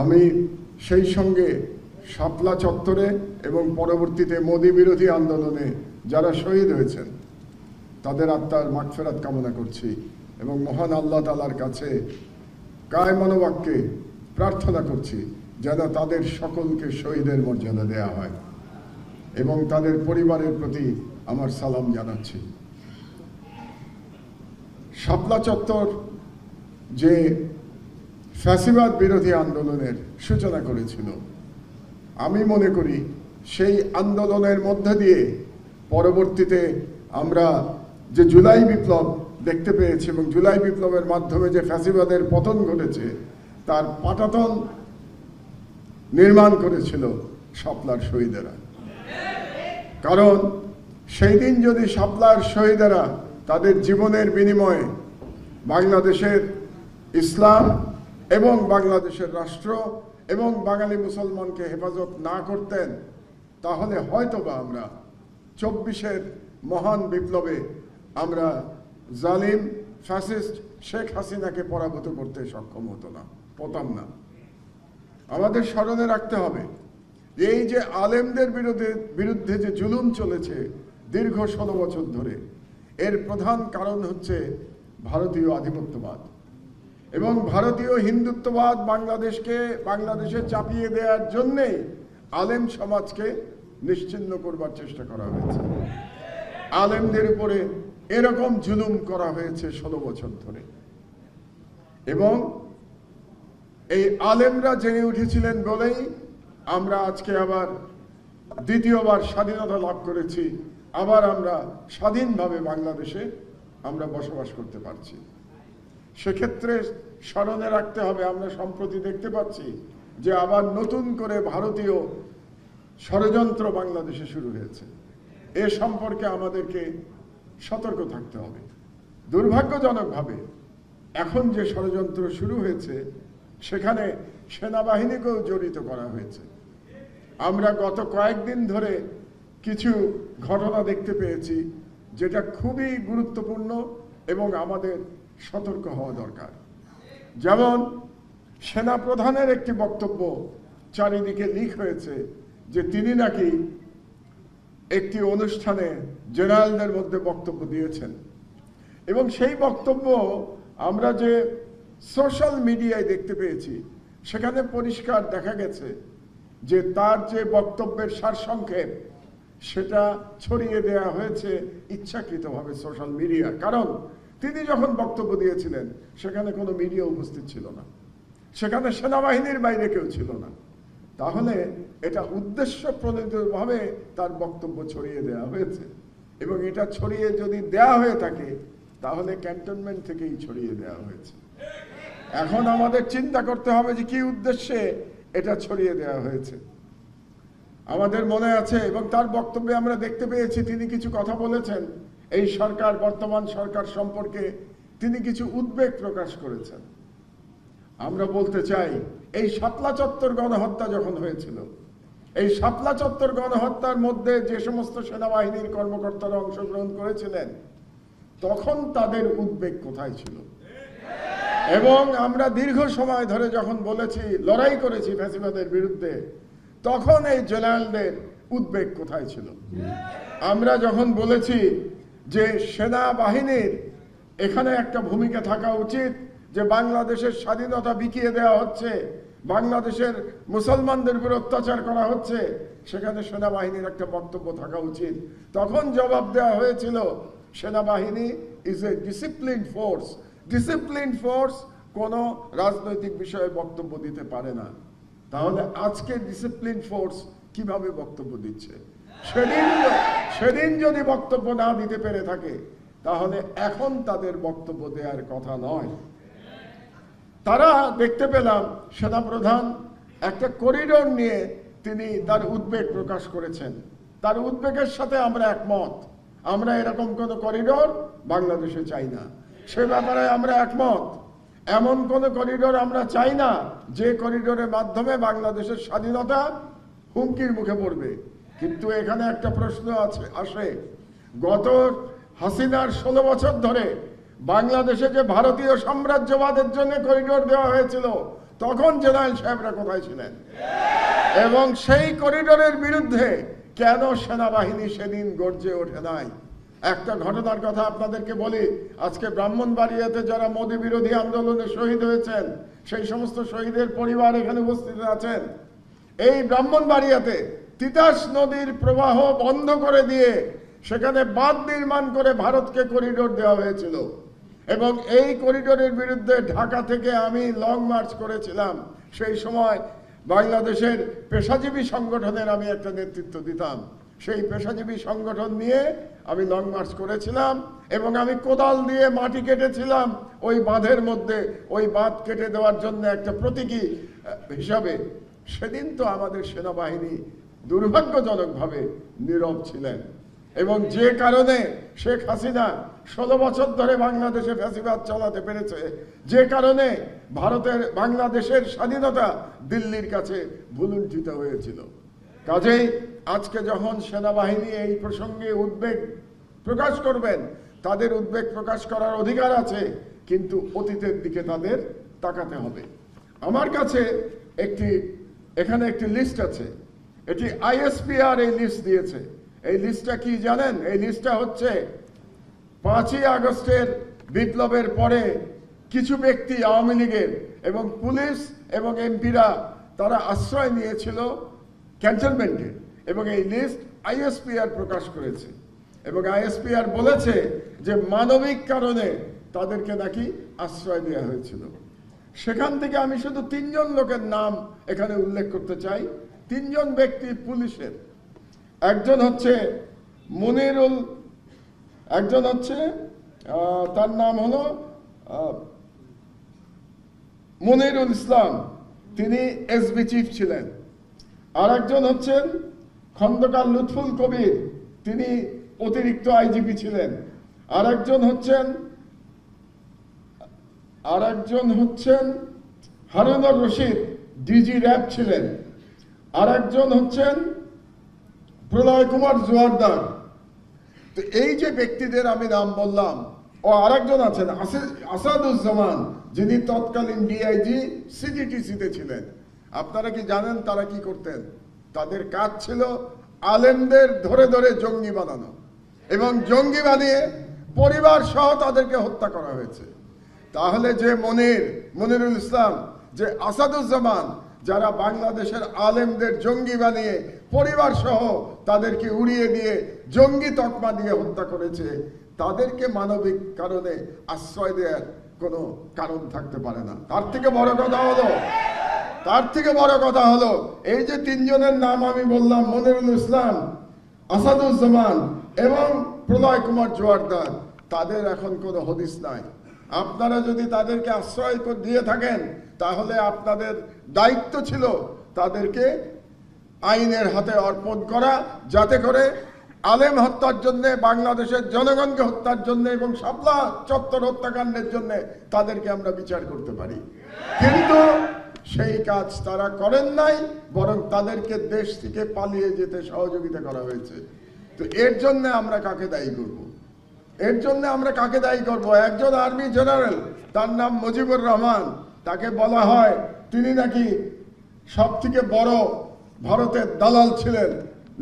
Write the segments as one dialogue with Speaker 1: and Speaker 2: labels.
Speaker 1: আমি সেই সঙ্গে শাপলা চত্বরে এবং পরবর্তীতে মোদি বিরোধী আন্দোলনে যারা শহীদ হয়েছেন তাদের আত্মার মাগফিরাত কামনা করছি এবং মহান আল্লাহ তাআলার কাছে কায় মনোবাক্যে প্রার্থনা করছি যেন তাদের সকলকে শহীদের মর্যাদা দেয়া হয় এবং তাদের পরিবারের প্রতি আমার সালাম জানাচ্ছি। শাপলা চত্বর যে ফ্যাসিবাদ বিরোধী আন্দোলনের সূচনা করেছিল, আমি মনে করি সেই আন্দোলনের মধ্য দিয়ে পরবর্তীতে আমরা যে জুলাই বিপ্লব দেখতে পেয়েছি এবং জুলাই বিপ্লবের মাধ্যমে যে ফ্যাসিবাদের পতন ঘটেছে তার পাটাতন নির্মাণ করেছিল শাপলার শহীদেরা। কারণ সেই দিন যদি শাপলার শহীদেরা তাদের জীবনের বিনিময়ে বাংলাদেশের ইসলাম এবং বাংলাদেশের রাষ্ট্র এবং বাঙালি মুসলমানকে হেফাজত না করতেন, তাহলে হয়তোবা আমরা 24-এর মহান বিপ্লবে আমরা জালিম ফ্যাসিস্ট শেখ হাসিনাকে পরাভূত করতে সক্ষম হতাম না। আমাদের স্মরণে রাখতে হবে যে এই যে আলেমদের বিরুদ্ধে যে জুলুম চলেছে দীর্ঘ 16 বছর ধরে, এর প্রধান কারণ হচ্ছে ভারতীয় আধিপত্যবাদ এবং ভারতীয় হিন্দুত্ববাদ বাংলাদেশে চাপিয়ে দেওয়ার জন্যেই আলেম সমাজকে নিশ্চিহ্ন করবার চেষ্টা করা হয়েছে। আলেমদের উপরে এরকম জুলুম করা হয়েছে 16 বছর ধরে এবং এই আলেমরা জেনে উঠেছিলেন বলেই আমরা আজকে আবার দ্বিতীয়বার স্বাধীনতা লাভ করেছি, আবার আমরা স্বাধীনভাবে বাংলাদেশে আমরা বসবাস করতে পারছি। সেক্ষেত্রে স্মরণে রাখতে হবে, আমরা সম্প্রতি দেখতে পাচ্ছি যে আবার নতুন করে ভারতীয় ষড়যন্ত্র বাংলাদেশে শুরু হয়েছে। এ সম্পর্কে আমাদেরকে সতর্ক থাকতে হবে। দুর্ভাগ্যজনকভাবে এখন যে ষড়যন্ত্র শুরু হয়েছে সেখানে সেনাবাহিনীকেও জড়িত করা হয়েছে। আমরা গত কয়েকদিন ধরে কিছু ঘটনা দেখতে পেয়েছি যেটা খুবই গুরুত্বপূর্ণ এবং আমাদের সতর্ক হওয়া দরকার। যেমন সেনাপ্রধানের একটি বক্তব্য চারিদিকে লিক হয়েছে যে তিনি নাকি একটি অনুষ্ঠানে জেনারেলদের মধ্যে বক্তব্য দিয়েছেন এবং সেই বক্তব্য আমরা যে সোশ্যাল মিডিয়ায় দেখতে পেয়েছি সেখানে পরিষ্কার দেখা গেছে যে তার যে বক্তব্যের সারসংক্ষেপ সেটা ছড়িয়ে দেওয়া হয়েছে ইচ্ছাকৃতভাবে সোশ্যাল মিডিয়া। কারণ তিনি যখন বক্তব্য দিয়েছিলেন সেখানে কোনো মিডিয়া উপস্থিত ছিল না, সেখানে সেনাবাহিনীর বাইরে কেউ ছিল না। তাহলে এটা উদ্দেশ্য প্রণোদিতভাবে তার বক্তব্য ছড়িয়ে দেওয়া হয়েছে এবং এটা ছড়িয়ে যদি দেওয়া হয়ে থাকে তাহলে ক্যান্টনমেন্ট থেকেই ছড়িয়ে দেওয়া হয়েছে। এখন আমাদের চিন্তা করতে হবে যে কি উদ্দেশ্যে এটা ছড়িয়ে দেওয়া হয়েছে। আমাদের মনে আছে এবং তার বক্তব্যে আমরা দেখতে পেয়েছি তিনি কিছু কথা বলেছেন, এই সরকার, বর্তমান সরকার সম্পর্কে তিনি কিছু উদ্বেগ প্রকাশ করেছেন। আমরা বলতে চাই, এই শাপলা চত্বর গণহত্যা যখন হয়েছিল, এই শাপলা চত্বর গণহত্যার মধ্যে যে সমস্ত সেনাবাহিনীর কর্মকর্তারা অংশগ্রহণ করেছিলেন তখন তাদের উদ্বেগ কোথায় ছিল? এবং আমরা দীর্ঘ সময় ধরে যখন বলেছি, লড়াই করেছি ফ্যাসিবাদের বিরুদ্ধে, তখন এই জেনারেলদের উদ্বেগ কোথায় ছিল? আমরা যখন বলেছি যে সেনাবাহিনীর এখানে একটা ভূমিকা থাকা উচিত, যে বাংলাদেশের স্বাধীনতা বিকিয়ে দেওয়া হচ্ছে, বাংলাদেশের মুসলমানদের উপর অত্যাচার করা হচ্ছে, সেখানে সেনাবাহিনীর একটা বক্তব্য থাকা উচিত, তখন জবাব দেওয়া হয়েছিল সেনাবাহিনী is a disciplined force. Disciplined force কোনো রাজনৈতিক বিষয়ে বক্তব্য দিতে পারে না। তাহলে আজকে ডিসিপ্লিন ফোর্স কিভাবে বক্তব্য দিচ্ছে? সেদিন যদি বক্তব্য না দিতে পেরে থাকে তাহলে এখন তাদের বক্তব্য দেওয়ার কথা নয়। তারা দেখতে পেলাম সেনাপ্রধান একটা করিডোর নিয়ে তিনি তার উদ্বেগ প্রকাশ করেছেন। তার উদ্বেগের সাথে আমরা একমত। আমরা এরকম কোনো করিডোর বাংলাদেশে চাই না, সে ব্যাপারে আমরা একমত। এমন কোন করিডোর আমরা চাই না যে করিডোরের মাধ্যমে বাংলাদেশের স্বাধীনতা হুমকির মুখে পড়বে। কিন্তু এখানে একটা প্রশ্ন আসে, গত হাসিনার 16 বছর ধরে বাংলাদেশে যে ভারতীয় সাম্রাজ্যবাদের জন্য করিডোর দেওয়া হয়েছিল, তখন জেনারেল সাহেবরা কোথায় ছিলেন? এবং সেই করিডোরের বিরুদ্ধে কেন সেনাবাহিনী সেদিন গর্জে ওঠে নাই? একটা ঘটনার কথা আপনাদেরকে বলি। আজকে ব্রাহ্মণবাড়িয়াতে যারা মোদী বিরোধী আন্দোলনে শহীদ হয়েছেন, সেই সমস্ত শহীদের পরিবার এখানে উপস্থিত আছেন। এই ব্রাহ্মণবাড়িয়াতে তিতাস নদীর প্রবাহ বন্ধ করে দিয়ে সেখানে বাঁধ নির্মাণ করে ভারতকে করিডোর দেওয়া হয়েছিল, এবং এই করিডোরের বিরুদ্ধে ঢাকা থেকে আমি লং মার্চ করেছিলাম। সেই সময় বাংলাদেশের পেশাজীবী সংগঠনের আমি একটা নেতৃত্ব দিতাম। সেই পেশাজীবী সংগঠন নিয়ে আমি লং মার্চ করেছিলাম, এবং আমি কোদাল দিয়ে মাটি কেটেছিলাম ওই বাঁধের মধ্যে, ওই বাঁধ কেটে দেওয়ার জন্য একটা প্রতীকী হিসাবে। সেদিন তো আমাদের সেনাবাহিনী দুর্ভাগ্যজনকভাবে নীরব ছিলেন, এবং যে কারণে শেখ হাসিনা 16 বছর ধরে বাংলাদেশে ফ্যাসিবাদ চালাতে পেরেছে, যে কারণে বাংলাদেশের স্বাধীনতা দিল্লির কাছে ভুলুণ্ঠিত হয়েছিল। কাজেই আজকে যখন সেনাবাহিনী এই প্রসঙ্গে উদ্বেগ প্রকাশ করবেন, তাদের উদ্বেগ প্রকাশ করার অধিকার আছে, কিন্তু অতীতের দিকে তাদের তাকাতে হবে। আমার কাছে এখানে একটি লিস্ট আছে। এটি ISPR এই লিস্ট দিয়েছে। এই লিস্টটা কি জানেন? এই লিস্টটা হচ্ছে 5ই আগস্টের বিপ্লবের পরে কিছু ব্যক্তি আওয়ামী লীগের এবং পুলিশ এবং এমপিরা তারা আশ্রয় নিয়েছিল ক্যান্টনমেন্টে, এবং এই লিস্ট ISPR প্রকাশ করেছে। এবং ISPR বলেছে যে মানবিক কারণে তাদেরকে নাকি আশ্রয় দেওয়া হয়েছিল। সেখান থেকে আমি শুধু 3 জন লোকের নাম এখানে উল্লেখ করতে চাই। 3 জন ব্যক্তি পুলিশের। একজন হচ্ছে তার নাম হলো মনিরুল ইসলাম, তিনি এসবি চিফ ছিলেন। আর একজন হচ্ছেন খন্দকার লুৎফুল কবির, তিনি অতিরিক্ত আইজিপি ছিলেন। আর একজন হচ্ছেন হারুনুর রশিদ, ডিজি র্যাব ছিলেন। আর একজন হচ্ছেন প্রলয় কুমার জোয়ারদার। তো এই যে ব্যক্তিদের আমি নাম বললাম, ও আরেকজন আছেন আসাদুজ্জামান, যিনি তৎকালীন ডিআইজি সিজিটিসিতে ছিলেন। আপনারা কি জানেন তারা কি করতেন? তাদের কাজ ছিল আলেমদের ধরে ধরে জঙ্গি বানানো, এবং জঙ্গি বানিয়ে পরিবার সহ তাদেরকে হত্যা করা হয়েছে। তাহলে যে মনিরুল ইসলাম, যে আসাদুজ্জামান, যারা বাংলাদেশের আলেমদের জঙ্গি বানিয়ে পরিবার সহ তাদেরকে উড়িয়ে দিয়ে জঙ্গি তকমা দিয়ে হত্যা করেছে, তাদেরকে মানবিক কারণে আশ্রয় দেওয়ার কোনো কারণ থাকতে পারে না। তার থেকে বড় কথা হলো এই যে 3 জনের নাম আমি বললাম, মনিরুল ইসলাম, আসাদুজ্জামান এবং প্রলয় কুমার জোয়ারদার, তাদের এখন কোনো হদিস নাই। আপনারা যদি তাদেরকে আশ্রয় দিয়ে থাকেন, তাহলে আপনাদের দায়িত্ব ছিল তাদেরকে আইনের হাতে অর্পণ করা, যাতে করে আলেম হত্যার জন্য, বাংলাদেশের জনগণকে হত্যার জন্য এবং শাপলা চত্বর হত্যাকাণ্ডের জন্য তাদেরকে আমরা বিচার করতে পারি। কিন্তু সেই কাজ তারা করেন নাই, বরং তাদেরকে দেশ থেকে পালিয়ে যেতে সহযোগিতা করা হয়েছে। তো এর জন্য আমরা কাকে দায়ী করব? একজন আর্মি জেনারেল, তার নাম মুজিবুর রহমান, তাকে বলা হয় তিনি নাকি সব থেকে বড় ভারতের দালাল ছিলেন,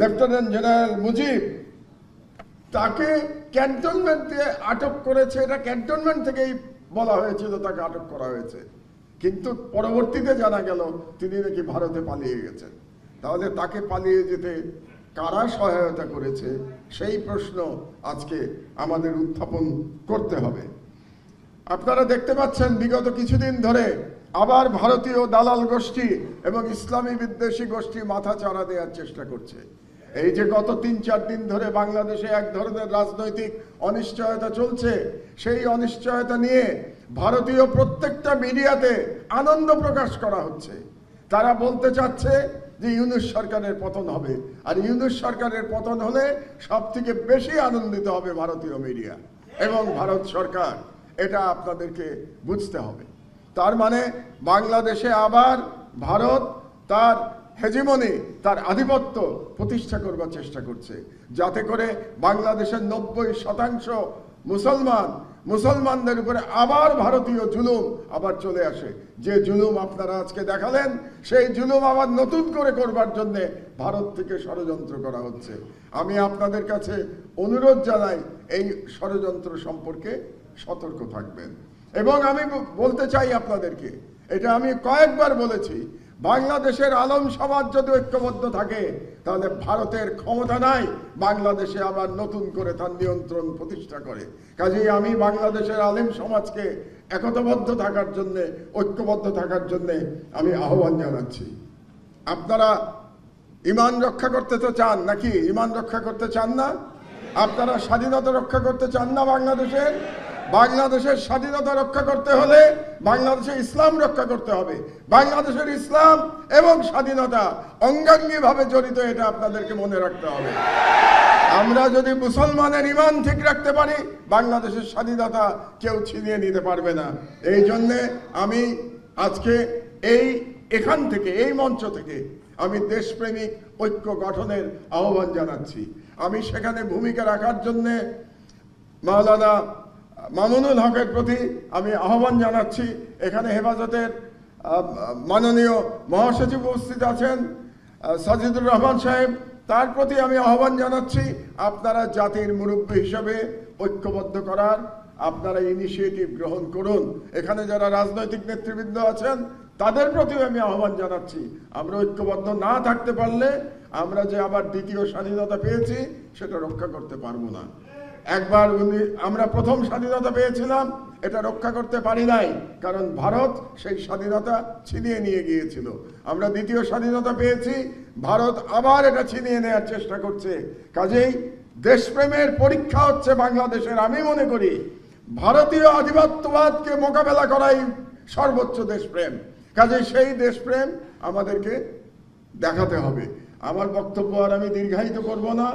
Speaker 1: লেফটেন্যান্ট জেনারেল মুজিব। তাকে ক্যান্টনমেন্টে আটক করেছে, এটা ক্যান্টনমেন্ট থেকেই বলা হয়েছিল তাকে আটক করা হয়েছে, কিন্তু পরবর্তীতে জানা গেল তিনি নাকি ভারতে পালিয়ে গেছেন। তাহলে তাকে পালিয়ে যেতে কারা সহায়তা করেছে, সেই প্রশ্ন আজকে আমাদের উত্থাপন করতে হবে। আপনারা দেখতে পাচ্ছেন বিগত কিছুদিন ধরে আবার ভারতীয় দালাল গোষ্ঠী এবং ইসলামী বিদ্বেষী গোষ্ঠী মাথা চাড়া দেওয়ার চেষ্টা করছে। এই যে গত 3-4 দিন ধরে বাংলাদেশে এক ধরনের রাজনৈতিক অনিশ্চয়তা চলছে, সেই অনিশ্চয়তা নিয়ে ভারতীয় প্রত্যেকটা মিডিয়াতে আনন্দ প্রকাশ করা হচ্ছে। তারা বলতে চাচ্ছে যে ইউনূস সরকারের পতন হবে, আর ইউনূস সরকারের পতন হলে সব থেকে বেশি আনন্দিত হবে ভারতীয় মিডিয়া এবং ভারত সরকার। এটা আপনাদেরকে বুঝতে হবে। তার মানে বাংলাদেশে আবার ভারত তার হেজিমনি, তার আধিপত্য প্রতিষ্ঠা করবার চেষ্টা করছে, যাতে করে বাংলাদেশের 90% মুসলমান মুসলমানদের উপরে আবার ভারতীয় জুলুম আবার চলে আসে। যে জুলুম আপনারা আজকে দেখালেন, সেই জুলুম আবার নতুন করে করবার জন্য ভারত থেকে ষড়যন্ত্র করা হচ্ছে। আমি আপনাদের কাছে অনুরোধ জানাই, এই ষড়যন্ত্র সম্পর্কে সতর্ক থাকবেন। এবং আমি বলতে চাই আপনাদেরকে, এটা আমি কয়েকবার বলেছি, বাংলাদেশের আলম সমাজ যদি ঐক্যবদ্ধ থাকে তাহলে ভারতের ক্ষমতা নাই বাংলাদেশে আবার নতুন করে তার নিয়ন্ত্রণ প্রতিষ্ঠা করে। কাজেই আমি বাংলাদেশের আলেম সমাজকে একতাবদ্ধ থাকার জন্য, ঐক্যবদ্ধ থাকার জন্য আমি আহ্বান জানাচ্ছি। আপনারা ঈমান রক্ষা করতে তো চান নাকি? ঈমান রক্ষা করতে চান না? আপনারা স্বাধীনতা রক্ষা করতে চান না বাংলাদেশের? বাংলাদেশের স্বাধীনতা রক্ষা করতে হলে বাংলাদেশের ইসলাম রক্ষা করতে হবে। বাংলাদেশের ইসলাম এবং স্বাধীনতা অঙ্গাঙ্গিভাবে জড়িত, এটা আপনাদেরকে মনে রাখতে হবে। আমরা যদি মুসলমানের ঈমান ঠিক রাখতে পারি, বাংলাদেশের স্বাধীনতা কেউ ছিনিয়ে নিতে পারবে না। এই জন্যে আমি আজকে এখান থেকে, এই মঞ্চ থেকে আমি দেশপ্রেমিক ঐক্য গঠনের আহ্বান জানাচ্ছি। আমি সেখানে ভূমিকা রাখার জন্যে মাওলানা মামুনুল হকের প্রতি আমি আহ্বান জানাচ্ছি। এখানে হেফাজতের মাননীয় মহাসচিব উপস্থিত আছেন সাজিদুর রহমান সাহেব, তার প্রতি আমি আহ্বান জানাচ্ছি, আপনারা জাতির মুরব্বী হিসাবে ঐক্যবদ্ধ করার আপনারা ইনিশিয়েটিভ গ্রহণ করুন। এখানে যারা রাজনৈতিক নেতৃবৃন্দ আছেন তাদের প্রতিও আমি আহ্বান জানাচ্ছি, আমরা ঐক্যবদ্ধ না থাকতে পারলে আমরা যে আবার দ্বিতীয় স্বাধীনতা পেয়েছি সেটা রক্ষা করতে পারবো না। একবার আমরা প্রথম স্বাধীনতা পেয়েছিলাম, এটা রক্ষা করতে পারি নাই, কারণ ভারত সেই স্বাধীনতা ছিনিয়ে নিয়ে গিয়েছিল। আমরা দ্বিতীয় স্বাধীনতা পেয়েছি, ভারত আবার এটা ছিনিয়ে নেওয়ার চেষ্টা করছে। কাজেই দেশপ্রেমের পরীক্ষা হচ্ছে বাংলাদেশের। আমি মনে করি ভারতীয় আধিপত্যবাদকে মোকাবেলা করাই সর্বোচ্চ দেশপ্রেম। কাজেই সেই দেশপ্রেম আমাদেরকে দেখাতে হবে। আমার বক্তব্য আর আমি দীর্ঘায়িত করব না।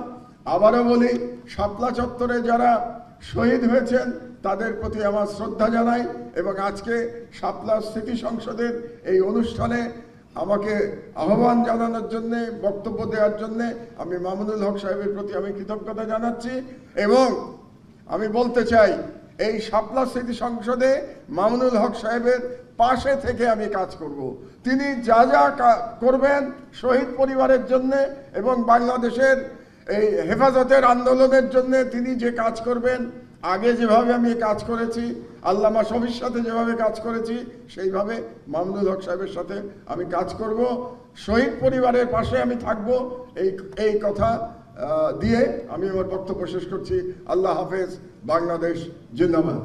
Speaker 1: আবারও বলি, শাপলা চত্বরে যারা শহীদ হয়েছেন তাদের প্রতি আমার শ্রদ্ধা জানাই, এবং আজকে শাপলা স্মৃতি সংসদের এই অনুষ্ঠানে আমাকে আহ্বান জানানোর জন্যে, বক্তব্য দেওয়ার জন্যে আমি মামুনুল হক সাহেবের প্রতি আমি কৃতজ্ঞতা জানাচ্ছি। এবং আমি বলতে চাই, এই শাপলা স্মৃতি সংসদে মামুনুল হক সাহেবের পাশে থেকে আমি কাজ করব। তিনি যা যা করবেন শহীদ পরিবারের জন্যে এবং বাংলাদেশের এই হেফাজতের আন্দোলনের জন্য তিনি যে কাজ করবেন, আগে যেভাবে আমি কাজ করেছি, আল্লামা শফির সাথে যেভাবে কাজ করেছি, সেইভাবে মামুনুল হক সাহেবের সাথে আমি কাজ করব। শহীদ পরিবারের পাশে আমি থাকব, এই কথা দিয়ে আমি আমার বক্তব্য শেষ করছি। আল্লাহ হাফেজ। বাংলাদেশ জিন্দাবাদ।